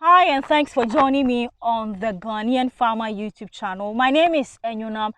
Hi, and thanks for joining me on the Ghanaian Farmer YouTube channel. My name is Enyunam.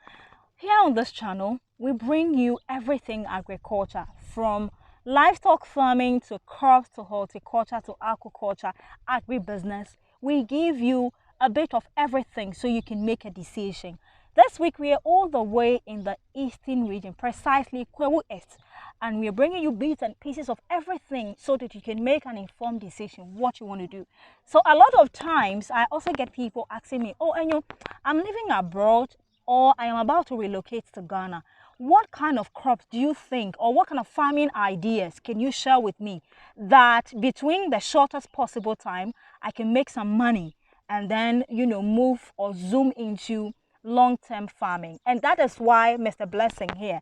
Here on this channel, we bring you everything agriculture, from livestock farming to crops to horticulture to aquaculture, agribusiness. We give you a bit of everything so you can make a decision. This week, we are all the way in the eastern region, precisely Kwewu East, and we are bringing you bits and pieces of everything so that you can make an informed decision what you want to do. So a lot of times, I also get people asking me, oh, Enyo, I'm living abroad or I am about to relocate to Ghana. What kind of crops do you think, or what kind of farming ideas can you share with me that between the shortest possible time, I can make some money and then, move or zoom into long-term farming? And that is why Mr. Blessing here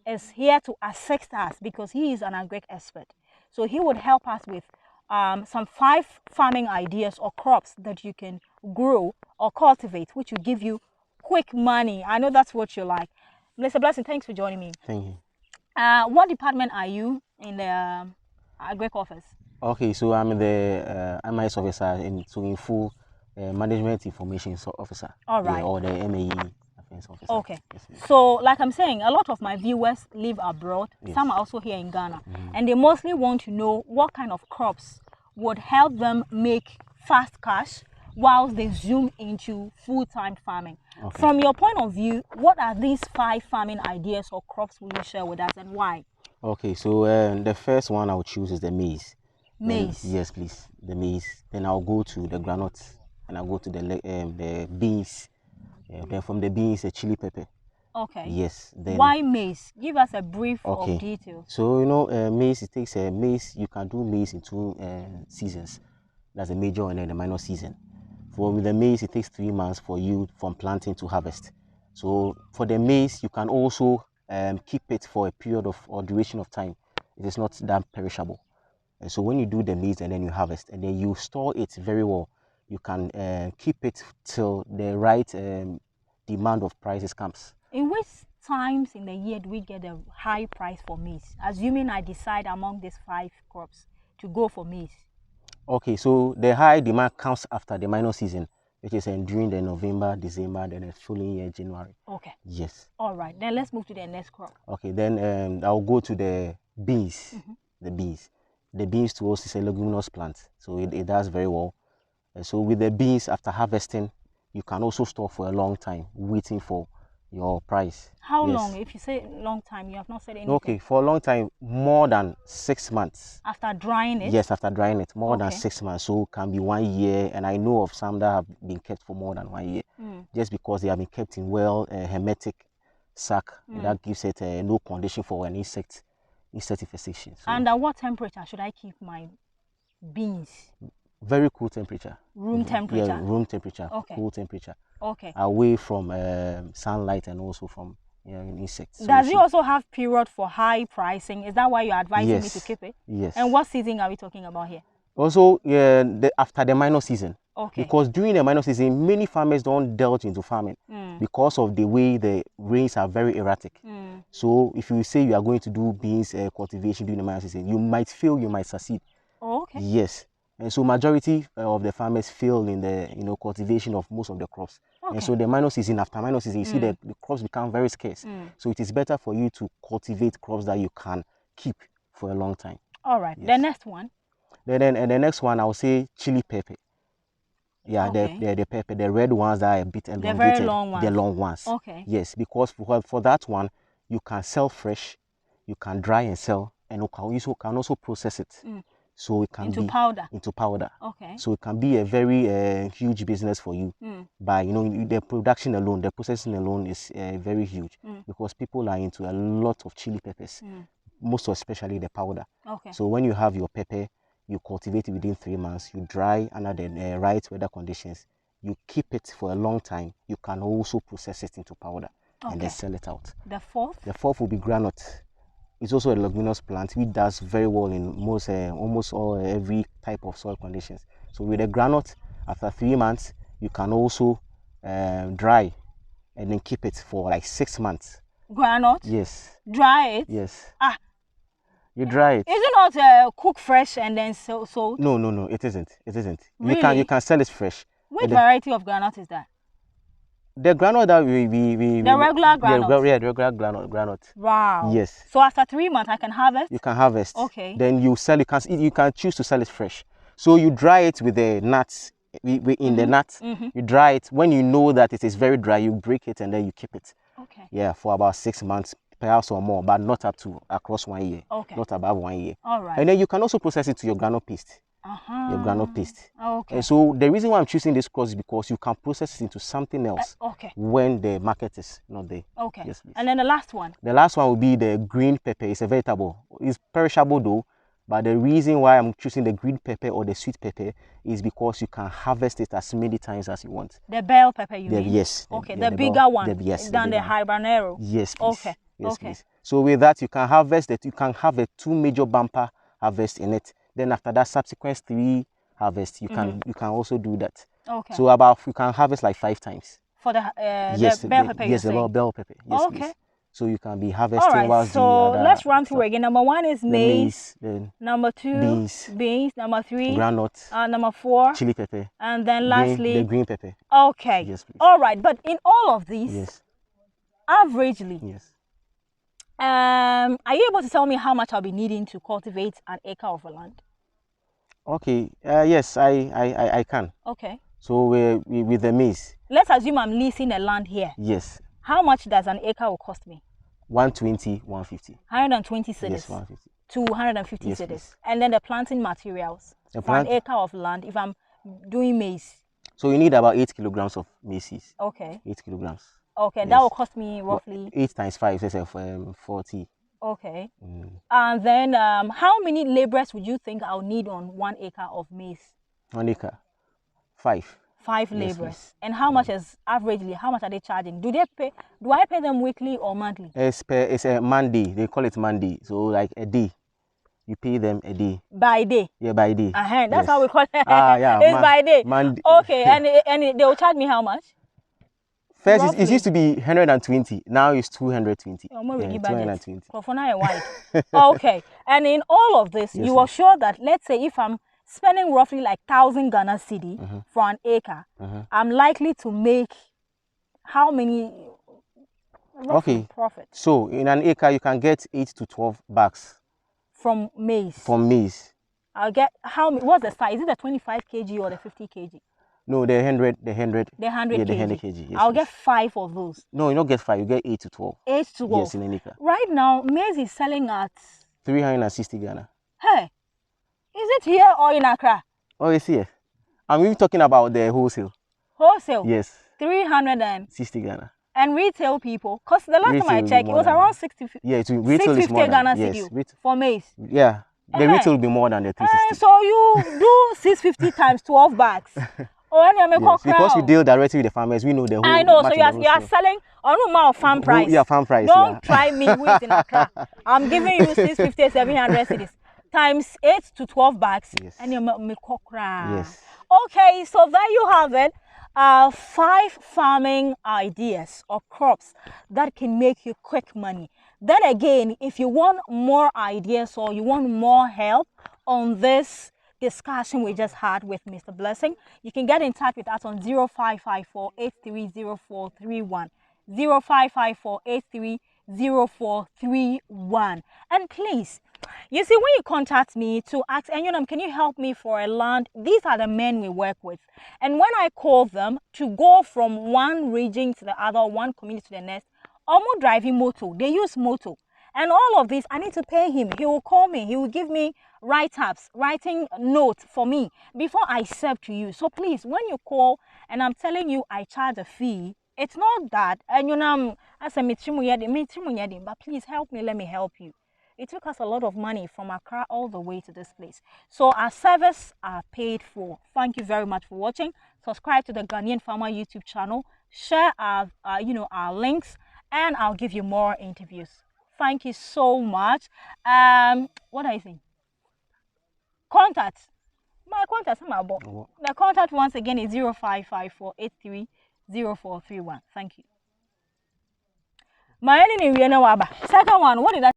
is here to assist us, because he is an agri expert. So he would help us with some 5 farming ideas or crops that you can grow or cultivate, which will give you quick money. I know that's what you like. Mr. Blessing, thanks for joining me. Thank you. What department are you in the agri office? Okay, so I'm the MIS officer in full management information officer. All right. Yeah, or the MAE affairs officer. Okay. Yes, So, like I'm saying, a lot of my viewers live abroad. Yes. Some are also here in Ghana. And they mostly want to know what kind of crops would help them make fast cash whilst they zoom into full-time farming. Okay. From your point of view, what are these 5 farming ideas or crops will you share with us, and why? Okay, so the first one I'll choose is the maize. Maize? Yes, please, the maize. Then I'll go to the granules, and I'll go to the beans. Then from the beans, the chili pepper. Okay. Yes. Then why maize? Give us a brief okay. of details. So maize, it takes maize. You can do maize in 2 seasons. That's the major and then the minor season. With the maize, it takes 3 months for you from planting to harvest. So for the maize, you can also keep it for a period of or duration of time. It is not that perishable. And so when you do the maize and then you harvest and then you store it very well, you can keep it till the right demand of prices comes. In which times in the year do we get a high price for maize? Assuming I decide among these 5 crops to go for maize. Okay, so the high demand comes after the minor season, which is during the November, December, then the following year, January. Okay. Yes. All right. Then let's move to the next crop. Okay, then I'll go to the beans. The beans. The beans to us is a leguminous plant, so it does very well. So with the beans, after harvesting, you can also store for a long time, waiting for your price. How long? If you say long time, you have not said anything. Okay, for a long time, more than 6 months. After drying it? Yes, after drying it, more than 6 months. So it can be 1 year, and I know of some that have been kept for more than 1 year, just because they have been kept in hermetic sack, and that gives it no condition for an insect infestation. So under what temperature should I keep my beans? Very cool temperature. Room temperature? Yeah, room temperature. Okay. Cool temperature. Okay. Away from sunlight and also from insects. Does it also have period for high pricing? Is that why you're advising me to keep it? Yes. And what season are we talking about here? Also, after the minor season. Okay. Because during the minor season, many farmers don't delve into farming because of the way the rains are very erratic. So if you say you are going to do beans cultivation during the minor season, you might fail, you might succeed. Oh, okay. Yes. And so majority of the farmers fail in the cultivation of most of the crops. Okay. And so the minor season, after minor season, you see that the crops become very scarce. So it is better for you to cultivate crops that you can keep for a long time. All right. Yes. The next one? And the next one, I will say chili pepper. Yeah, okay. the pepper, the red ones that are a bit elongated. The very long ones. The long ones. Okay. Yes, because for that one, you can sell fresh, you can dry and sell, and you can also process it. So it can into powder. Into powder. Okay. So it can be a very huge business for you. By the production alone, the processing alone is very huge because people are into a lot of chili peppers, most especially the powder. Okay. So when you have your pepper, you cultivate it within 3 months. You dry under the right weather conditions. You keep it for a long time. You can also process it into powder and then sell it out. The fourth? The fourth will be granite. It's also a leguminous plant which does very well in almost every type of soil conditions. So with the granite, after 3 months, you can also dry and then keep it for like 6 months. Granite? Yes. Dry it? Yes. You dry it. Is it not cook fresh and then sold? No, it isn't. It isn't. Really? You can sell it fresh. Which variety of groundnut is that? The groundnut that we the regular groundnut. Yeah, the regular groundnut. Wow. Yes. So after 3 months, I can harvest. You can harvest. Okay. Then you sell. You can choose to sell it fresh. So you dry it with the nuts. In the nuts, you dry it. When you know that it is very dry, you break it and then you keep it. Okay. Yeah, for about 6 months, perhaps or more, but not up to across 1 year. Okay. Not above 1 year. All right. And then you can also process it to your groundnut paste. Your groundnut paste. Okay. And so the reason why I'm choosing this cross is because you can process it into something else. Okay. When the market is not there. Okay. Yes, please. And then the last one. The last one will be the green pepper. It's a vegetable. It's perishable though. But the reason why I'm choosing the green pepper or the sweet pepper is because you can harvest it as many times as you want. The bell pepper, you mean? Yes. Okay, the bigger one. Yes. Than the habanero. Yes, please. Okay. Yes, okay. Please. So with that, you can harvest it. You can have a 2 major bumper harvest in it. Then after that, subsequent 3 harvest, you can also do that. Okay. So you can harvest like 5 times. For the bell pepper. Yes, the bell pepper. Yes, okay. Please. So you can be harvesting. All right, so let's run through again. Number 1 is maize. Then number 2, beans. Number 3, groundnut. Number 4, chili pepper. And then lastly, the green pepper. Okay. Yes, please. All right, but in all of these, yes, averagely, yes. Are you able to tell me how much I'll be needing to cultivate an acre of land? Okay. Yes, I can. Okay. So we with the maize. Let's assume I'm leasing a land here. Yes. How much does an acre will cost me? 120, 150. 120 cedis. Yes, 150. To 150 yes, cedis. Please. And then the planting materials for an acre of land if I'm doing maize. So you need about 8 kilograms of maize. Okay. 8 kilograms. Okay, yes. That will cost me roughly 8 times 5 is 40. Okay. And then how many laborers would you think I'll need on 1 acre of maize? 1 acre? 5. 5 laborers. And how much is averagely? How much are they charging? Do I pay them weekly or monthly? It's a Monday. They call it Monday. So like a day. You pay them a day. By day? Yeah, by day. That's yes. how we call it. Yeah. It's by day. Monday. Okay, and they will charge me how much? First, it used to be 120. Now it's 220. Oh, more really 220. Okay, and in all of this, yes, you are sure that, let's say, if I'm spending roughly like 1,000 Ghana cedi for an acre, I'm likely to make how many profit? So in an acre, you can get 8 to 12 bags from maize. From maize. I'll get what's the size? Is it the 25 kg or the 50 kg? No, the 100. The 100 yeah, kg. The 100 kg. Yes, I'll get 5 of those. No, you don't get 5. You get 8 to 12. 8 to 12. Yes, in an acre. Right now, maize is selling at 360 Ghana. Hey, is it here or in Accra? Oh, it's here. I'm even talking about the wholesale. Wholesale? Yes. 360 Ghana. And retail people, because the last time I checked, it was around 60. Yeah, retail is more Ghana than, cedi for maize. Yeah, the retail will be more than the 360. So you do 650 times 12 bags. Yes, because we deal directly with the farmers, we know the whole. I know, so you are selling on amount of farm price. Yeah, farm price. Don't try me with in Accra. I'm giving you 650, 700 cedis times 8 to 12 bags. Yes. And you make okra. Yes. Okay, so there you have it. 5 farming ideas or crops that can make you quick money. Then again, if you want more ideas or you want more help on this discussion we just had with Mr. Blessing, you can get in touch with us on 0554-830431. 0554-830431. And please, you see, when you contact me to ask, Enyonam, can you help me for a land? These are the men we work with. And when I call them to go from one region to the other, one community to the next, almost driving motor, they use motor. And all of this, I need to pay him. He will call me. He will give me write-ups, writing notes for me before I serve to you. So please, when you call and I'm telling you I charge a fee, it's not that. And but please help me. Let me help you. It took us a lot of money from Accra all the way to this place. So our service are paid for. Thank you very much for watching. Subscribe to the Ghanaian Farmer YouTube channel. Share our links, and I'll give you more interviews. Thank you so much. What are you saying? Contact. My contact. The contact once again is 0554-830431. Thank you. My name is Second one. What did I